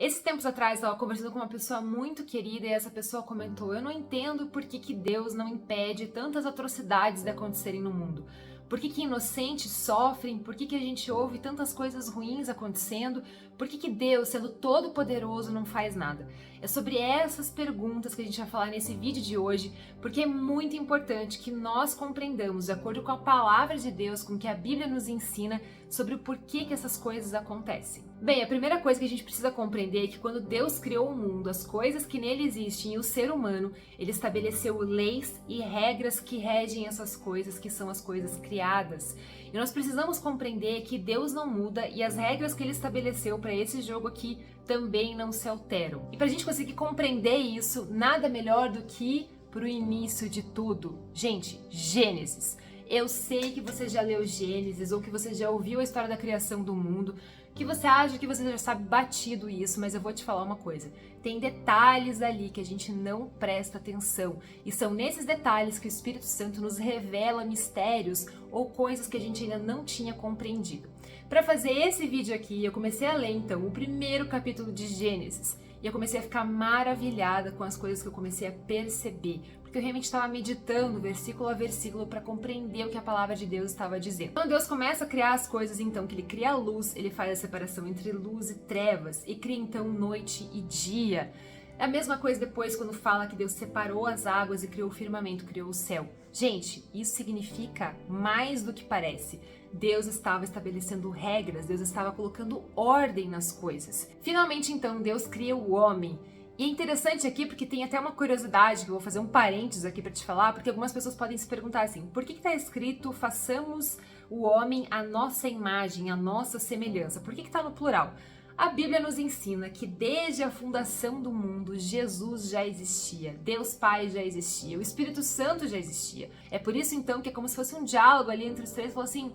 Esses tempos atrás, eu estava conversando com uma pessoa muito querida e essa pessoa comentou: eu não entendo por que Deus não impede tantas atrocidades de acontecerem no mundo. Por que inocentes sofrem? Por que a gente ouve tantas coisas ruins acontecendo? Por que Deus, sendo todo-poderoso, não faz nada? É sobre essas perguntas que a gente vai falar nesse vídeo de hoje, porque é muito importante que nós compreendamos, de acordo com a palavra de Deus, com o que a Bíblia nos ensina, sobre o porquê que essas coisas acontecem. Bem, a primeira coisa que a gente precisa compreender é que quando Deus criou o mundo, as coisas que nele existem e o ser humano, ele estabeleceu leis e regras que regem essas coisas, que são as coisas criadas. E nós precisamos compreender que Deus não muda e as regras que ele estabeleceu para esse jogo aqui também não se alteram. E para a gente conseguir compreender isso, nada melhor do que ir para o início de tudo. Gente, Gênesis. Eu sei que você já leu Gênesis ou que você já ouviu a história da criação do mundo, que você acha que você já sabe batido isso, mas eu vou te falar uma coisa. Tem detalhes ali que a gente não presta atenção e são nesses detalhes que o Espírito Santo nos revela mistérios ou coisas que a gente ainda não tinha compreendido. Para fazer esse vídeo aqui, eu comecei a ler então o primeiro capítulo de Gênesis. E eu comecei a ficar maravilhada com as coisas que eu comecei a perceber, porque eu realmente estava meditando versículo a versículo para compreender o que a palavra de Deus estava dizendo. Quando Deus começa a criar as coisas, então, que ele cria a luz, ele faz a separação entre luz e trevas, e cria então noite e dia. É a mesma coisa depois quando fala que Deus separou as águas e criou o firmamento, criou o céu. Gente, isso significa mais do que parece. Deus estava estabelecendo regras, Deus estava colocando ordem nas coisas. Finalmente, então, Deus cria o homem. E é interessante aqui porque tem até uma curiosidade, que eu vou fazer um parênteses aqui para te falar, porque algumas pessoas podem se perguntar assim, por que está escrito façamos o homem à nossa imagem, à nossa semelhança? Por que está no plural? A Bíblia nos ensina que desde a fundação do mundo, Jesus já existia, Deus Pai já existia, o Espírito Santo já existia. É por isso então que é como se fosse um diálogo ali entre os três, falou assim,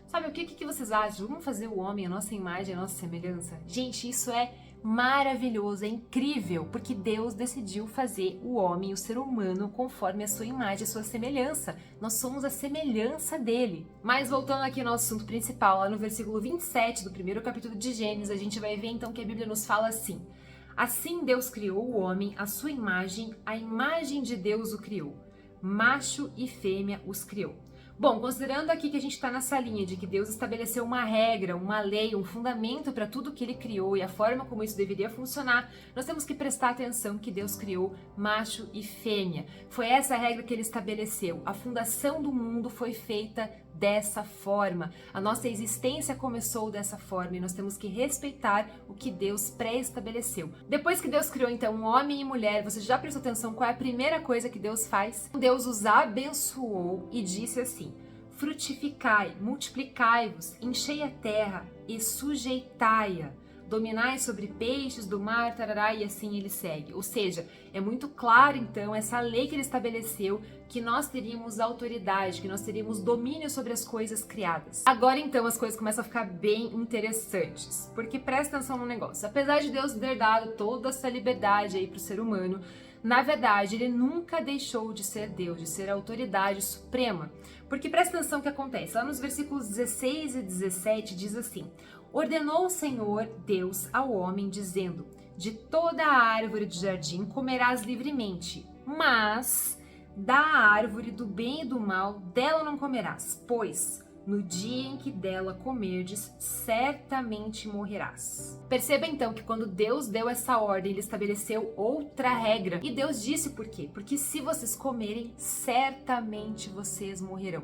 sabe o que vocês acham? Vamos fazer o homem à nossa imagem, à nossa semelhança? Gente, isso é maravilhoso, é incrível, porque Deus decidiu fazer o homem, o ser humano, conforme a sua imagem, a sua semelhança. Nós somos a semelhança dele. Mas voltando aqui no assunto principal, lá no versículo 27 do primeiro capítulo de Gênesis, a gente vai ver então que a Bíblia nos fala assim: assim Deus criou o homem, à sua imagem, a imagem de Deus o criou. Macho e fêmea os criou. Bom, considerando aqui que a gente está nessa linha de que Deus estabeleceu uma regra, uma lei, um fundamento para tudo que ele criou e a forma como isso deveria funcionar, nós temos que prestar atenção que Deus criou macho e fêmea. Foi essa a regra que ele estabeleceu. A fundação do mundo foi feita dessa forma. A nossa existência começou dessa forma e nós temos que respeitar o que Deus pré-estabeleceu. Depois que Deus criou então homem e mulher, você já prestou atenção qual é a primeira coisa que Deus faz? Deus os abençoou e disse assim: frutificai, multiplicai-vos, enchei a terra e sujeitai-a. Dominai sobre peixes do mar, tarará, e assim ele segue. Ou seja, é muito claro então essa lei que ele estabeleceu, que nós teríamos autoridade, que nós teríamos domínio sobre as coisas criadas. Agora então as coisas começam a ficar bem interessantes, porque presta atenção no negócio. Apesar de Deus ter dado toda essa liberdade aí para o ser humano, na verdade, ele nunca deixou de ser Deus, de ser a autoridade suprema. Porque presta atenção o que acontece. Lá nos versículos 16 e 17 diz assim: ordenou o Senhor Deus ao homem, dizendo: de toda a árvore do jardim comerás livremente, mas da árvore do bem e do mal, dela não comerás, pois no dia em que dela comerdes, certamente morrerás. Perceba então que quando Deus deu essa ordem, ele estabeleceu outra regra. E Deus disse por quê? Porque se vocês comerem, certamente vocês morrerão.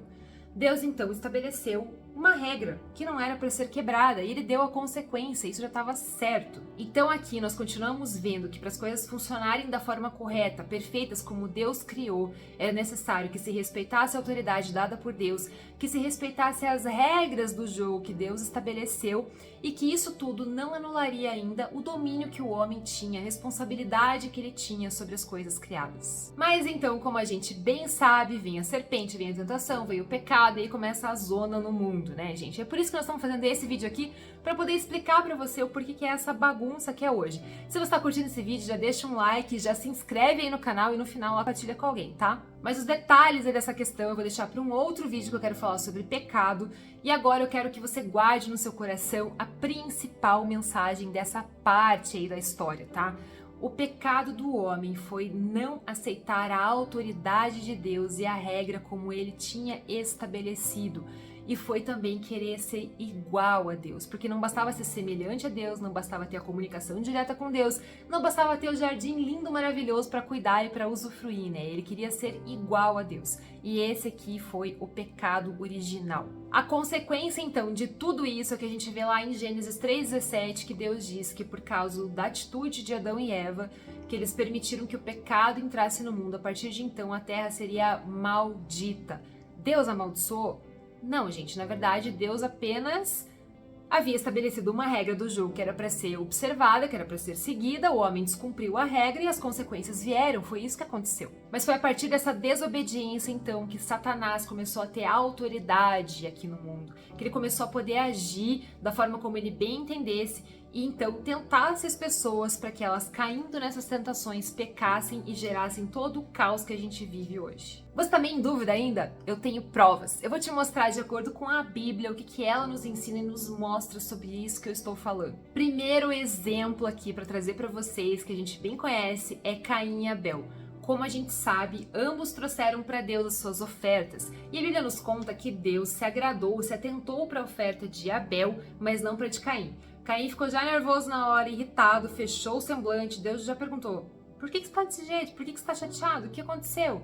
Deus então estabeleceu uma regra que não era para ser quebrada e ele deu a consequência, isso já estava certo. Então aqui nós continuamos vendo que para as coisas funcionarem da forma correta, perfeitas como Deus criou, era necessário que se respeitasse a autoridade dada por Deus, que se respeitasse as regras do jogo que Deus estabeleceu e que isso tudo não anularia ainda o domínio que o homem tinha, a responsabilidade que ele tinha sobre as coisas criadas. Mas então, como a gente bem sabe, vem a serpente, vem a tentação, veio o pecado e aí começa a zona no mundo. mundo, né, gente? É por isso que nós estamos fazendo esse vídeo aqui, para poder explicar para você o porquê que é essa bagunça que é hoje. Se você está curtindo esse vídeo, já deixa um like, já se inscreve aí no canal e no final compartilha com alguém, tá? Mas os detalhes aí dessa questão eu vou deixar para um outro vídeo que eu quero falar sobre pecado. E agora eu quero que você guarde no seu coração a principal mensagem dessa parte aí da história, tá? O pecado do homem foi não aceitar a autoridade de Deus e a regra como ele tinha estabelecido. E foi também querer ser igual a Deus, porque não bastava ser semelhante a Deus, não bastava ter a comunicação direta com Deus, não bastava ter o jardim lindo, maravilhoso para cuidar e para usufruir, né? Ele queria ser igual a Deus. E esse aqui foi o pecado original. A consequência, então, de tudo isso é que a gente vê lá em Gênesis 3,17, que Deus diz que por causa da atitude de Adão e Eva, que eles permitiram que o pecado entrasse no mundo. A partir de então, a terra seria maldita. Deus amaldiçoou? Não, gente, na verdade, Deus apenas havia estabelecido uma regra do jogo que era para ser observada, que era para ser seguida, o homem descumpriu a regra e as consequências vieram, foi isso que aconteceu. Mas foi a partir dessa desobediência, então, que Satanás começou a ter autoridade aqui no mundo, que ele começou a poder agir da forma como ele bem entendesse e então tentasse as pessoas para que elas, caindo nessas tentações, pecassem e gerassem todo o caos que a gente vive hoje. Você tá meio em dúvida ainda? Eu tenho provas. Eu vou te mostrar de acordo com a Bíblia o que ela nos ensina e nos mostra sobre isso que eu estou falando. Primeiro exemplo aqui para trazer para vocês, que a gente bem conhece, é Caim e Abel. Como a gente sabe, ambos trouxeram para Deus as suas ofertas. E a Bíblia nos conta que Deus se agradou, se atentou para a oferta de Abel, mas não para a de Caim. Caim ficou já nervoso na hora, irritado, fechou o semblante. Deus já perguntou: por que você está desse jeito? Por que você está chateado? O que aconteceu?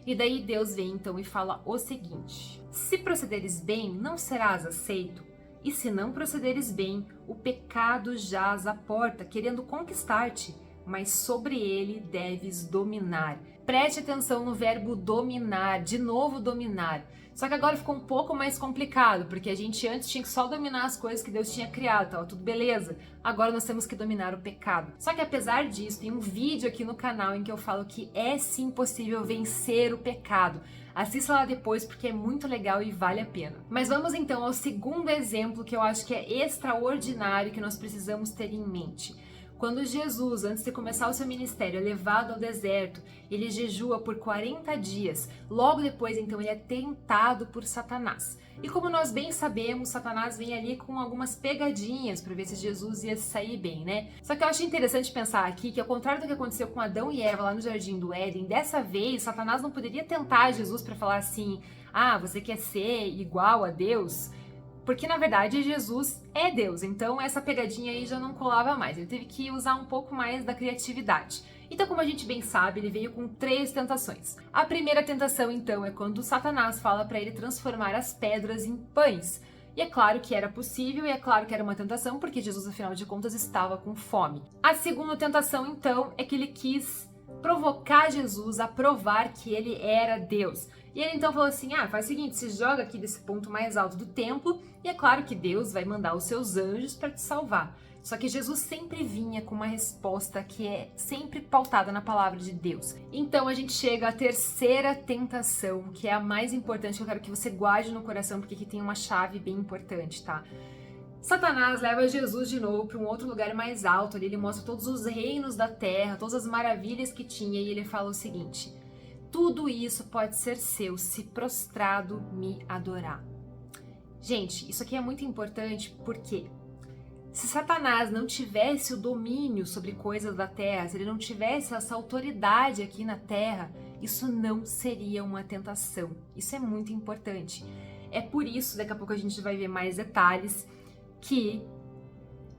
E daí Deus vem então e fala o seguinte: se procederes bem, não serás aceito. E se não procederes bem, o pecado jaz à porta, querendo conquistar-te, mas sobre ele deves dominar. Preste atenção no verbo dominar, de novo dominar. Só que agora ficou um pouco mais complicado, porque a gente antes tinha que só dominar as coisas que Deus tinha criado, tava tudo beleza. Agora nós temos que dominar o pecado. Só que apesar disso, tem um vídeo aqui no canal em que eu falo que é sim possível vencer o pecado. Assista lá depois porque é muito legal e vale a pena. Mas vamos então ao segundo exemplo que eu acho que é extraordinário que nós precisamos ter em mente. Quando Jesus, antes de começar o seu ministério, é levado ao deserto, ele jejua por 40 dias. Logo depois, então, ele é tentado por Satanás. E como nós bem sabemos, Satanás vem ali com algumas pegadinhas para ver se Jesus ia sair bem, né? Só que eu acho interessante pensar aqui que, ao contrário do que aconteceu com Adão e Eva lá no Jardim do Éden, dessa vez, Satanás não poderia tentar Jesus para falar assim: ah, você quer ser igual a Deus? Porque, na verdade, Jesus é Deus, então essa pegadinha aí já não colava mais. Ele teve que usar um pouco mais da criatividade. Então, como a gente bem sabe, ele veio com 3 tentações. A primeira tentação, então, é quando Satanás fala para ele transformar as pedras em pães. E é claro que era possível e é claro que era uma tentação, porque Jesus, afinal de contas, estava com fome. A segunda tentação, então, é que ele quis provocar Jesus a provar que ele era Deus. E ele então falou assim: faz o seguinte, se joga aqui desse ponto mais alto do templo e é claro que Deus vai mandar os seus anjos para te salvar. Só que Jesus sempre vinha com uma resposta que é sempre pautada na palavra de Deus. Então a gente chega à terceira tentação, que é a mais importante, que eu quero que você guarde no coração, porque aqui tem uma chave bem importante, tá? Satanás leva Jesus de novo para um outro lugar mais alto, ali ele mostra todos os reinos da terra, todas as maravilhas que tinha, e ele fala o seguinte: tudo isso pode ser seu se prostrado me adorar. Gente, isso aqui é muito importante porque se Satanás não tivesse o domínio sobre coisas da terra, se ele não tivesse essa autoridade aqui na terra, isso não seria uma tentação. Isso é muito importante. É por isso, daqui a pouco a gente vai ver mais detalhes, que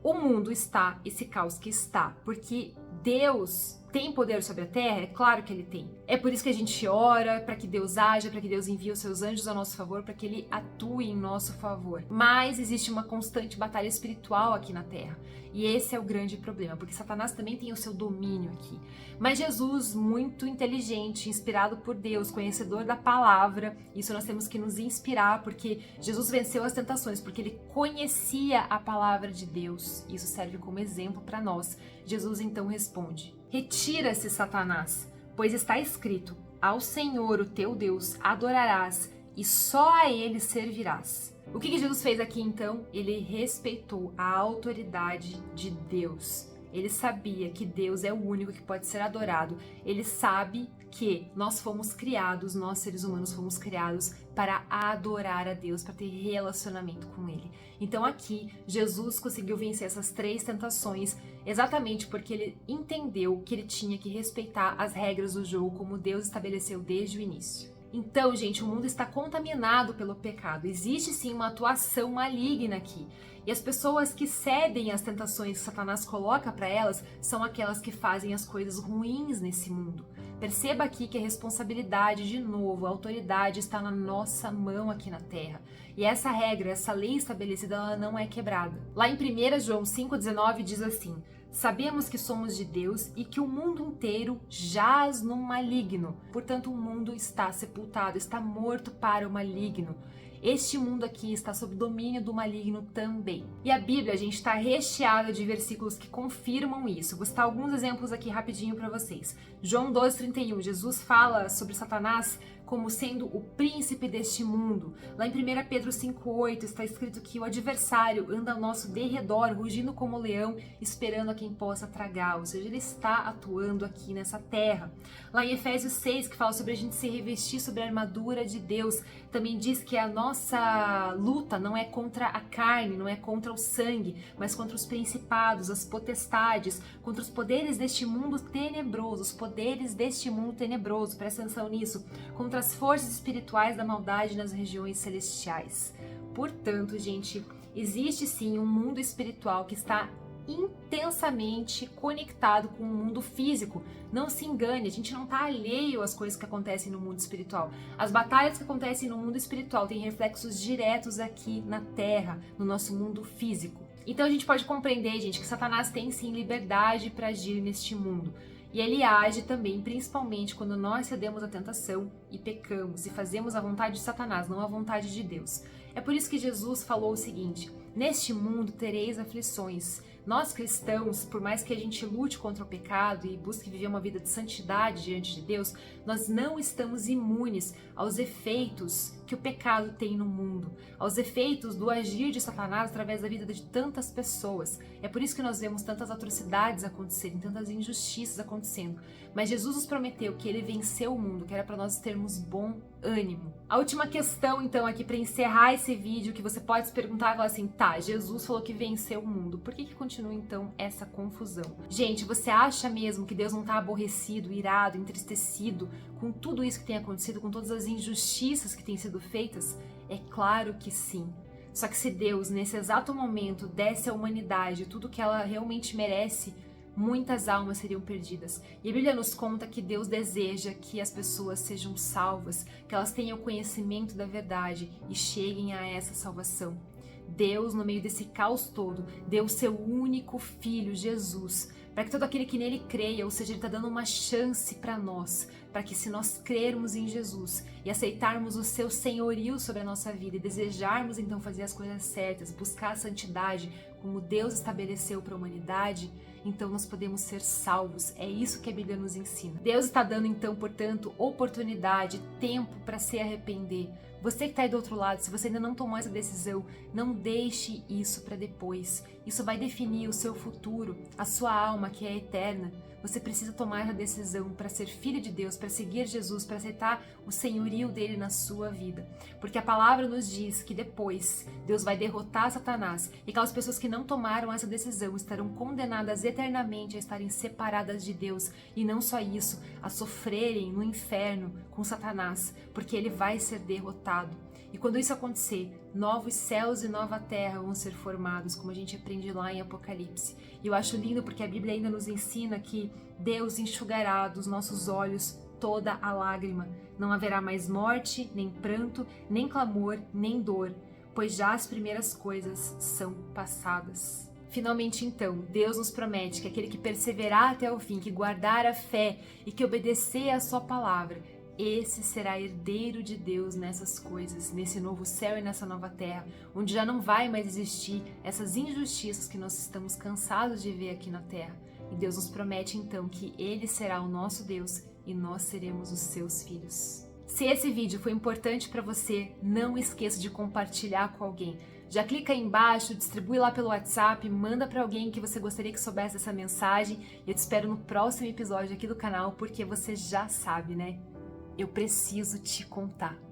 o mundo está esse caos que está, porque Deus tem poder sobre a terra? É claro que ele tem. É por isso que a gente ora para que Deus haja, para que Deus envie os seus anjos ao nosso favor, para que ele atue em nosso favor. Mas existe uma constante batalha espiritual aqui na terra. E esse é o grande problema, porque Satanás também tem o seu domínio aqui. Mas Jesus, muito inteligente, inspirado por Deus, conhecedor da palavra, isso nós temos que nos inspirar, porque Jesus venceu as tentações, porque ele conhecia a palavra de Deus. Isso serve como exemplo para nós. Jesus então responde: retira-se, Satanás, pois está escrito: ao Senhor, o teu Deus, adorarás e só a ele servirás. O que Jesus fez aqui então? Ele respeitou a autoridade de Deus. Ele sabia que Deus é o único que pode ser adorado. Ele sabe que nós fomos criados, nós seres humanos fomos criados para adorar a Deus, para ter relacionamento com Ele. Então aqui, Jesus conseguiu vencer essas 3 tentações exatamente porque ele entendeu que ele tinha que respeitar as regras do jogo como Deus estabeleceu desde o início. Então, gente, o mundo está contaminado pelo pecado. Existe sim uma atuação maligna aqui. E as pessoas que cedem às tentações que Satanás coloca para elas são aquelas que fazem as coisas ruins nesse mundo. Perceba aqui que a responsabilidade, de novo, a autoridade está na nossa mão aqui na Terra. E essa regra, essa lei estabelecida, ela não é quebrada. Lá em 1 João 5,19 diz assim: sabemos que somos de Deus e que o mundo inteiro jaz no maligno. Portanto, o mundo está sepultado, está morto para o maligno. Este mundo aqui está sob domínio do maligno também. E a Bíblia, a gente, está recheada de versículos que confirmam isso. Vou citar alguns exemplos aqui rapidinho para vocês. João 12,31, Jesus fala sobre Satanás como sendo o príncipe deste mundo. Lá em 1 Pedro 5,8 está escrito que o adversário anda ao nosso derredor, rugindo como leão, esperando a quem possa tragar, ou seja, ele está atuando aqui nessa terra. Lá em Efésios 6, que fala sobre a gente se revestir sobre a armadura de Deus, também diz que a nossa luta não é contra a carne, não é contra o sangue, mas contra os principados, as potestades, contra os poderes deste mundo tenebroso, os poderes deste mundo tenebroso, presta atenção nisso, contra as forças espirituais da maldade nas regiões celestiais. Portanto, gente, existe sim um mundo espiritual que está intensamente conectado com o mundo físico. Não se engane, a gente não está alheio às coisas que acontecem no mundo espiritual. As batalhas que acontecem no mundo espiritual têm reflexos diretos aqui na Terra, no nosso mundo físico. Então a gente pode compreender, gente, que Satanás tem sim liberdade para agir neste mundo. E ele age também, principalmente, quando nós cedemos à tentação e pecamos e fazemos a vontade de Satanás, não a vontade de Deus. É por isso que Jesus falou o seguinte: neste mundo tereis aflições. Nós cristãos, por mais que a gente lute contra o pecado e busque viver uma vida de santidade diante de Deus, nós não estamos imunes aos efeitos que o pecado tem no mundo, aos efeitos do agir de Satanás através da vida de tantas pessoas. É por isso que nós vemos tantas atrocidades acontecerem, tantas injustiças acontecendo. Mas Jesus nos prometeu que ele venceu o mundo, que era para nós termos bom ânimo. A última questão, então, aqui para encerrar esse vídeo, que você pode se perguntar, falar assim: tá, Jesus falou que venceu o mundo, por que continua então essa confusão? Gente, você acha mesmo que Deus não está aborrecido, irado, entristecido com tudo isso que tem acontecido, com todas as injustiças que têm sido feitas? É claro que sim. Só que se Deus, nesse exato momento, desse à humanidade tudo que ela realmente merece, muitas almas seriam perdidas. E a Bíblia nos conta que Deus deseja que as pessoas sejam salvas, que elas tenham conhecimento da verdade e cheguem a essa salvação. Deus, no meio desse caos todo, deu o seu único filho, Jesus, para que todo aquele que nele creia, ou seja, ele está dando uma chance para nós, para que se nós crermos em Jesus e aceitarmos o seu senhorio sobre a nossa vida e desejarmos então fazer as coisas certas, buscar a santidade como Deus estabeleceu para a humanidade, então nós podemos ser salvos. É isso que a Bíblia nos ensina. Deus está dando então, portanto, oportunidade, tempo para se arrepender. Você que está aí do outro lado, se você ainda não tomou essa decisão, não deixe isso para depois. Isso vai definir o seu futuro, a sua alma que é eterna. Você precisa tomar a decisão para ser filho de Deus, para seguir Jesus, para aceitar o senhorio dele na sua vida. Porque a palavra nos diz que depois Deus vai derrotar Satanás e aquelas pessoas que não tomaram essa decisão estarão condenadas eternamente a estarem separadas de Deus. E não só isso, a sofrerem no inferno com Satanás, porque ele vai ser derrotado. E quando isso acontecer, novos céus e nova terra vão ser formados, como a gente aprende lá em Apocalipse. E eu acho lindo porque a Bíblia ainda nos ensina que Deus enxugará dos nossos olhos toda a lágrima. Não haverá mais morte, nem pranto, nem clamor, nem dor, pois já as primeiras coisas são passadas. Finalmente, então, Deus nos promete que aquele que perseverar até o fim, que guardar a fé e que obedecer à sua palavra, esse será herdeiro de Deus nessas coisas, nesse novo céu e nessa nova terra, onde já não vai mais existir essas injustiças que nós estamos cansados de ver aqui na terra. E Deus nos promete então que Ele será o nosso Deus e nós seremos os seus filhos. Se esse vídeo foi importante para você, não esqueça de compartilhar com alguém. Já clica aí embaixo, distribui lá pelo WhatsApp, manda para alguém que você gostaria que soubesse essa mensagem. E eu te espero no próximo episódio aqui do canal, porque você já sabe, né? Eu preciso te contar.